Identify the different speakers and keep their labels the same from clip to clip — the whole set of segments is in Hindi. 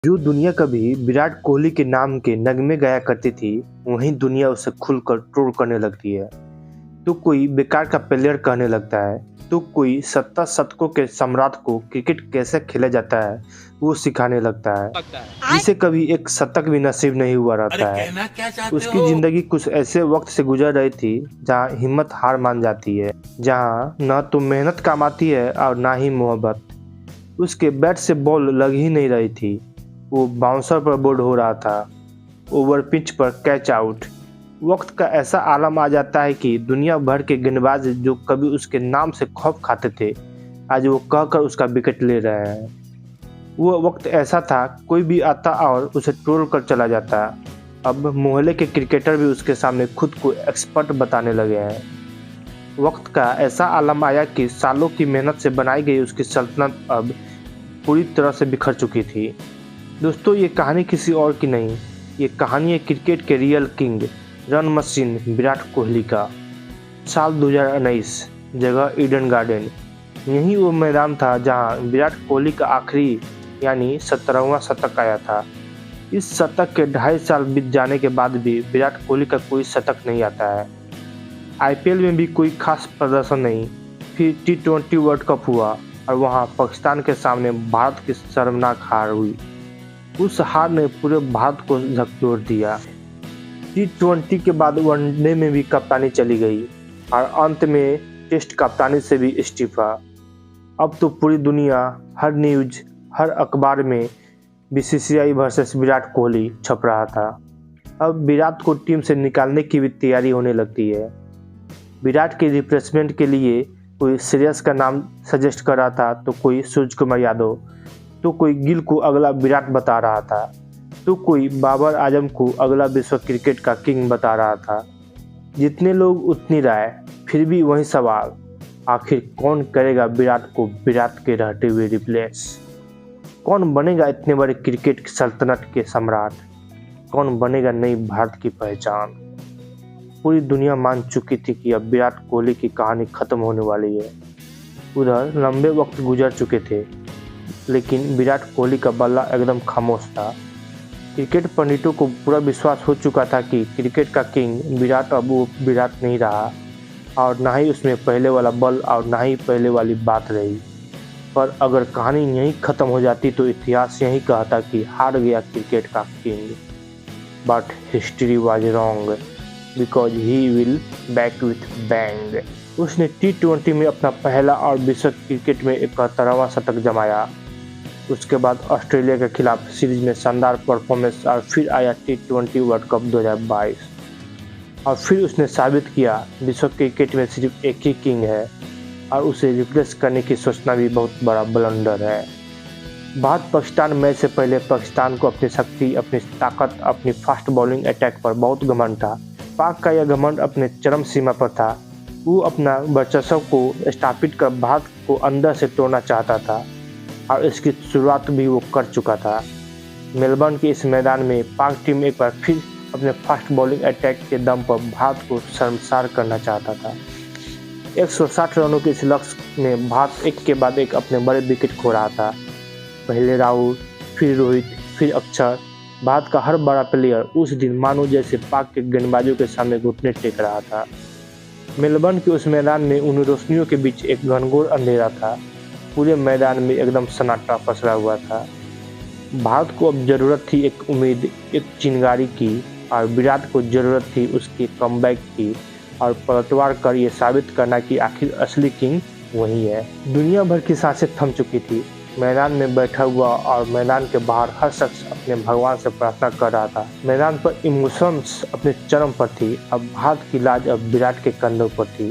Speaker 1: जो दुनिया कभी विराट कोहली के नाम के नगमे गाया करती थी, वहीं दुनिया उसे खुलकर ट्रोल करने लगती है। तो कोई बेकार का प्लेयर कहने लगता है, तो कोई सत्ता शतकों के सम्राट को क्रिकेट कैसे खेला जाता है वो सिखाने लगता है, जिसे कभी एक शतक भी नसीब नहीं हुआ रहता है।
Speaker 2: कहना क्या चाहते
Speaker 1: उसकी
Speaker 2: हो?
Speaker 1: जिंदगी कुछ ऐसे वक्त से गुजर रही थी जहाँ हिम्मत हार मान जाती है, जहाँ न तो मेहनत काम आती है और ना ही मोहब्बत। उसके बैट से बॉल लग ही नहीं रही थी, वो बाउंसर पर बोल्ड हो रहा था, ओवर पिच पर कैच आउट। वक्त का ऐसा आलम आ जाता है कि दुनिया भर के गेंदबाज जो कभी उसके नाम से खौफ खाते थे, आज वो कहकर उसका विकेट ले रहे हैं। वो वक्त ऐसा था, कोई भी आता और उसे ट्रोल कर चला जाता। अब मोहल्ले के क्रिकेटर भी उसके सामने खुद को एक्सपर्ट बताने लगे हैं। वक्त का ऐसा आलम आया कि सालों की मेहनत से बनाई गई उसकी सल्तनत अब पूरी तरह से बिखर चुकी थी। दोस्तों, ये कहानी किसी और की नहीं, ये कहानी है क्रिकेट के real king, run machine Virat Kohli का। साल 2019, जगह ईडन गार्डन। यही वो मैदान था जहां विराट कोहली का आखिरी यानी 17वां शतक आया था। इस शतक के 2.5 साल बीत जाने के बाद भी विराट कोहली का कोई शतक नहीं आता है। आईपीएल में भी कोई खास प्रदर्शन नहीं। फिर T20 वर्ल्ड कप हुआ और वहां पाकिस्तान के सामने भारत की शर्मनाक हार हुई। उस हार ने पूरे भारत को झकझोर दिया। T20 के बाद वनडे में भी कप्तानी चली गई और अंत में टेस्ट कप्तानी से भी इस्तीफा। अब तो पूरी दुनिया, हर न्यूज, हर अखबार में बीसीसीआई वर्सेस विराट कोहली छप रहा था। अब विराट को टीम से निकालने की भी तैयारी होने लगती है। विराट के रिप्लेसमेंट के लिए कोई श्रेयस का नाम सजेस्ट कर रहा था, तो कोई सूर्य कुमार यादव, तो कोई गिल को अगला विराट बता रहा था, तो कोई बाबर आजम को अगला विश्व क्रिकेट का किंग बता रहा था। जितने लोग उतनी राय, फिर भी वही सवाल, आखिर कौन करेगा विराट को विराट के रहते हुए रिप्लेस? कौन बनेगा इतने बड़े क्रिकेट की सल्तनत के सम्राट? कौन बनेगा नई भारत की पहचान? पूरी दुनिया मान चुकी थी कि अब विराट कोहली की कहानी खत्म होने वाली है। उधर लंबे वक्त गुजर चुके थे, लेकिन विराट कोहली का बल्ला एकदम खामोश था। क्रिकेट पंडितों को पूरा विश्वास हो चुका था कि क्रिकेट का किंग विराट अब वो विराट नहीं रहा, और ना ही उसमें पहले वाला बल और ना ही पहले वाली बात रही। पर अगर कहानी यहीं खत्म हो जाती तो इतिहास यही कहता कि हार गया क्रिकेट का king. But history was wrong, because he will back with bang. उसने T20 में अपना पहला और विश्व क्रिकेट में 71वां शतक जमाया। उसके बाद ऑस्ट्रेलिया के खिलाफ सीरीज में शानदार परफॉर्मेंस, और फिर आया T20 वर्ल्ड कप 2022, और फिर उसने साबित किया विश्व क्रिकेट में सिर्फ एक ही किंग है, और उसे रिप्लेस करने की सोचना भी बहुत बड़ा ब्लंडर है। भारत पाकिस्तान मैच से पहले पाकिस्तान को अपनी शक्ति, अपनी ताकत, अपनी फास्ट बॉलिंग अटैक पर बहुत घमंड था। पाक का यह घमंड अपने चरम सीमा पर था। वो अपना वर्चस्व को स्थापित कर भारत को अंदर से तोड़ना चाहता था, और इसकी शुरुआत भी वो कर चुका था। मेलबर्न के इस मैदान में पाक टीम एक बार फिर अपने फास्ट बॉलिंग अटैक के दम पर भारत को शर्मसार करना चाहता था। 160 रनों के इस लक्ष्य में भारत एक के बाद एक अपने बड़े विकेट खो रहा था। पहले राहुल, फिर रोहित, फिर अक्षर। भारत का हर बड़ा प्लेयर उस दिन मानो जैसे पाक के गेंदबाजों के सामने घुटने टेक रहा था। मेलबर्न के उस मैदान में उन रोशनियों के बीच एक घनघोर अंधेरा था। पूरे मैदान में एकदम सन्नाटा पसरा हुआ था। भारत को अब जरूरत थी एक उम्मीद, एक चिंगारी की, और विराट को जरूरत थी उसकी कमबैक की, और पलटवार कर ये साबित करना कि आखिर असली किंग वही है। दुनिया भर की सांसें थम चुकी थी। मैदान में बैठा हुआ और मैदान के बाहर हर शख्स अपने भगवान से प्रार्थना कर रहा था। मैदान पर इमोशंस अपने चरम पर थी। अब भारत की लाज अब विराट के कंधों पर थी।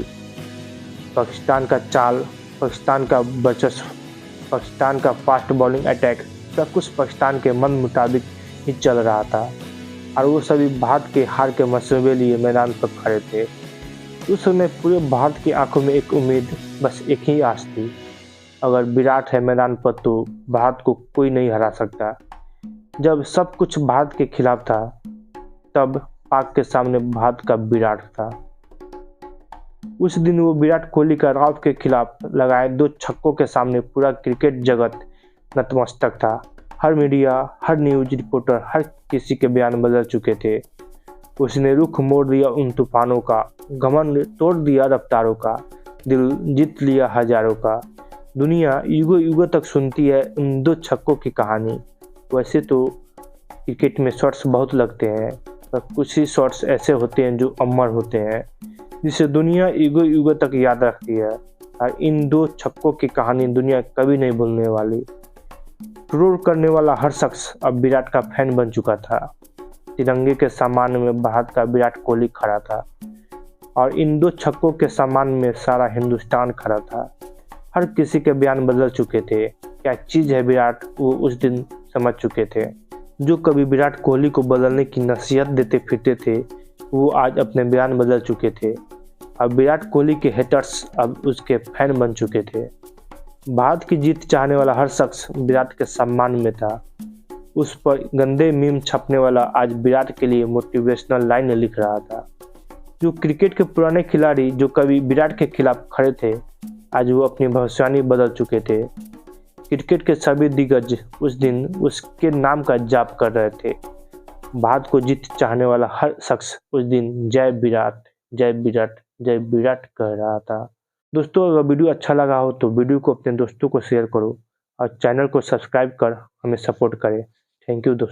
Speaker 1: पाकिस्तान का चाल, पाकिस्तान का वर्चस्व, पाकिस्तान का फास्ट बॉलिंग अटैक, सब कुछ पाकिस्तान के मन मुताबिक ही चल रहा था, और वो सभी भारत के हार के मंसूबे लिए मैदान पर खड़े थे। उस समय पूरे भारत की आंखों में एक उम्मीद, बस एक ही आस थी, अगर विराट है मैदान पर तो भारत को कोई नहीं हरा सकता। जब सब कुछ भारत के खिलाफ था, तब पाक के सामने भारत का विराट था। उस दिन वो विराट कोहली का राउत के खिलाफ लगाए 2 छक्कों के सामने पूरा क्रिकेट जगत नतमस्तक था। हर मीडिया, हर न्यूज रिपोर्टर, हर किसी के बयान बदल चुके थे। उसने रुख मोड़ दिया उन तूफानों का, घमंड तोड़ दिया रफ्तारों का, दिल जीत लिया हजारों का। दुनिया युगों युगों तक सुनती है उन 2 छक्कों की कहानी। वैसे तो क्रिकेट में शॉट्स बहुत लगते हैं, पर कुछ ही शॉट्स ऐसे होते हैं जो अमर होते हैं, जिसे दुनिया युगों युगों तक याद रखती है। और इन 2 छक्कों की कहानी दुनिया कभी नहीं भूलने वाली। रोल करने वाला हर शख्स अब विराट का फैन बन चुका था। तिरंगे के सम्मान में भारत का विराट कोहली खड़ा था, और इन 2 छक्कों के सम्मान में सारा हिंदुस्तान खड़ा था। हर किसी के बयान बदल चुके थे। क्या चीज़ है विराट, वो उस दिन समझ चुके थे। जो कभी विराट कोहली को बदलने की नसीहत देते फिरते थे, वो आज अपने बयान बदल चुके थे। अब विराट कोहली के हेटर्स अब उसके फैन बन चुके थे। भारत की जीत चाहने वाला हर शख्स विराट के सम्मान में था। उस पर गंदे मीम छपने वाला आज विराट के लिए मोटिवेशनल लाइन लिख रहा था। जो क्रिकेट के पुराने खिलाड़ी जो कभी विराट के खिलाफ खड़े थे, आज वो अपनी भविष्यवाणी बदल चुके थे। क्रिकेट के सभी दिग्गज उस दिन उसके नाम का जाप कर रहे थे। भारत को जीत चाहने वाला हर शख्स उस दिन जय विराट, जय विराट, जय विराट कह रहा था। दोस्तों, अगर वीडियो अच्छा लगा हो तो वीडियो को अपने दोस्तों को शेयर करो और चैनल को सब्सक्राइब कर हमें सपोर्ट करें। थैंक यू दोस्तों।